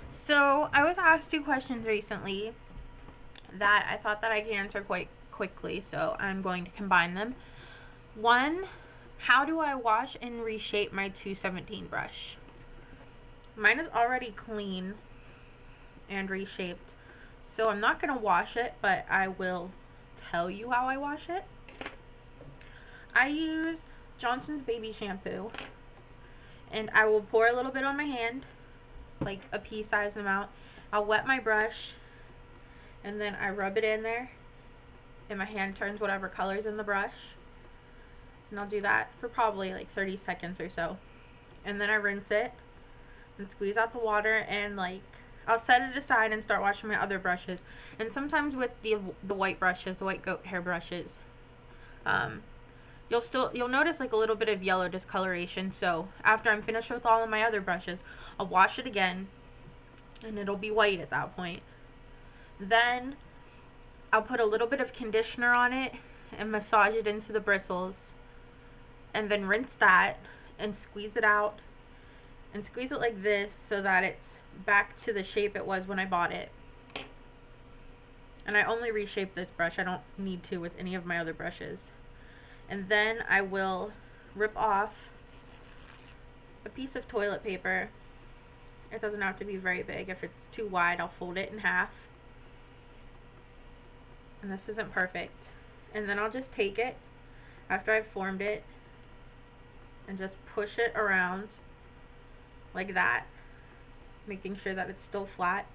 So I was asked 2 questions recently that I thought that I could answer quite quickly, so I'm going to combine them. One, how do I wash and reshape my 217 brush? Mine is already clean and reshaped, so I'm not going to wash it, but I will tell you how I wash it. I use Johnson's baby shampoo, and I will pour a little bit on my hand, like a pea-sized amount. I'll wet my brush, and then I rub it in there, and my hand turns whatever color's in the brush. And I'll do that for probably like 30 seconds or so. And then I rinse it and squeeze out the water, and I'll set it aside and start washing my other brushes. And sometimes with the white brushes, the white goat hair brushes, you'll notice like a little bit of yellow discoloration. So after I'm finished with all of my other brushes, I'll wash it again, and it'll be white at that point. Then I'll put a little bit of conditioner on it and massage it into the bristles, and then rinse that and squeeze it out, and squeeze it like this so that it's back to the shape it was when I bought it. And I only reshape this brush. I don't need to with any of my other brushes. And then I will rip off a piece of toilet paper. It doesn't have to be very big. If it's too wide, I'll fold it in half. And this isn't perfect. And then I'll just take it after I've formed it and just push it around like that, making sure that it's still flat.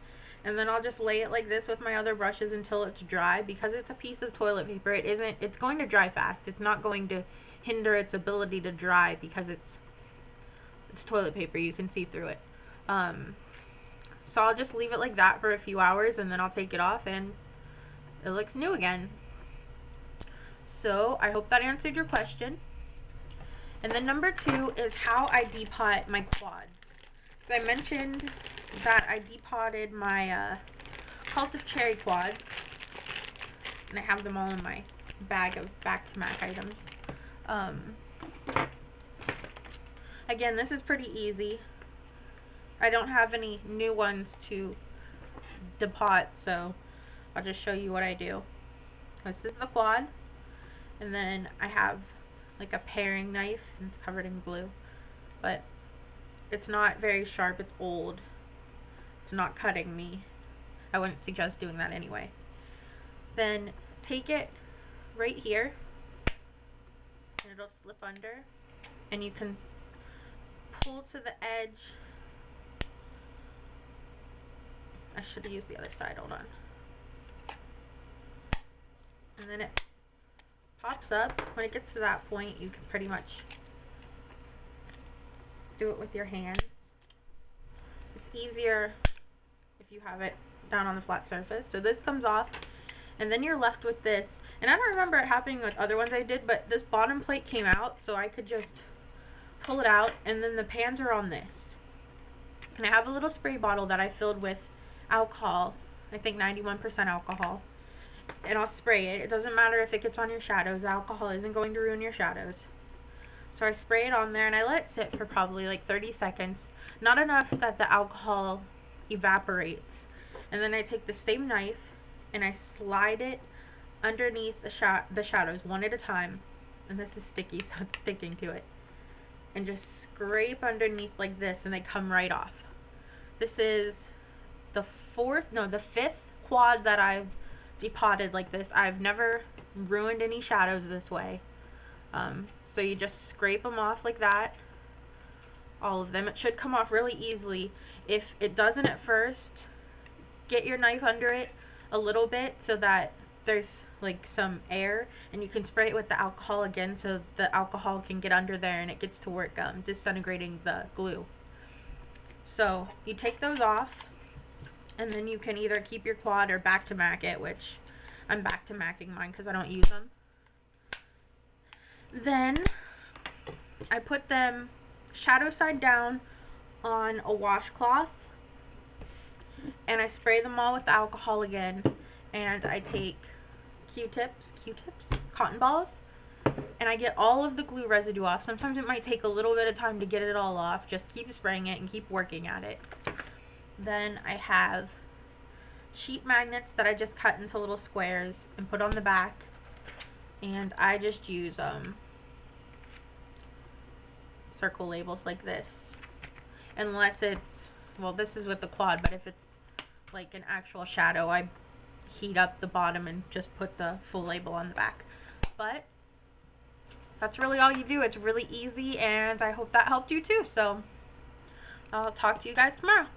And then I'll just lay it like this with my other brushes until it's dry. Because it's a piece of toilet paper, it's going to dry fast. It's not going to hinder its ability to dry because it's toilet paper. You can see through it. So I'll just leave it like that for a few hours, and then I'll take it off and it looks new again. So I hope that answered your question. And then number 2 is how I depott my quads. So I mentioned that I depotted my Cult of Cherry quads, and I have them all in my bag of back-to-back items. Again, this is pretty easy. I don't have any new ones to depott, so I'll just show you what I do. This is the quad, and then I have like a paring knife, and it's covered in glue, but it's not very sharp. It's old. It's not cutting me. I wouldn't suggest doing that anyway. Then take it right here, and it'll slip under, and you can pull to the edge. I should have used the other side. Hold on. And then it pops up. When it gets to that point, you can pretty much do it with your hands. It's easier if you have it down on the flat surface. So this comes off, and then you're left with this. And I don't remember it happening with other ones I did, but this bottom plate came out, so I could just pull it out, and then the pans are on this. And I have a little spray bottle that I filled with alcohol, I think 91% alcohol. And I'll spray it. It doesn't matter if it gets on your shadows. Alcohol isn't going to ruin your shadows. So I spray it on there, and I let it sit for probably like 30 seconds. Not enough that the alcohol evaporates. And then I take the same knife, and I slide it underneath the shadows one at a time. And this is sticky, so it's sticking to it. And just scrape underneath like this, and they come right off. This is the 5th quad that I've depotted like this. I've never ruined any shadows this way. So you just scrape them off like that, all of them. It should come off really easily. If it doesn't at first, get your knife under it a little bit so that there's like some air, and you can spray it with the alcohol again so the alcohol can get under there and it gets to work disintegrating the glue. So you take those off, and then you can either keep your quad or back-to-mac it, which I'm back-to-macking mine because I don't use them. Then I put them shadow side down on a washcloth, and I spray them all with the alcohol again, and I take Q-tips, cotton balls, and I get all of the glue residue off. Sometimes it might take a little bit of time to get it all off. Just keep spraying it and keep working at it. Then I have sheet magnets that I just cut into little squares and put on the back. And I just use circle labels like this. Unless it's, well, this is with the quad, but if it's like an actual shadow, I heat up the bottom and just put the full label on the back. But that's really all you do. It's really easy, and I hope that helped you too. So I'll talk to you guys tomorrow.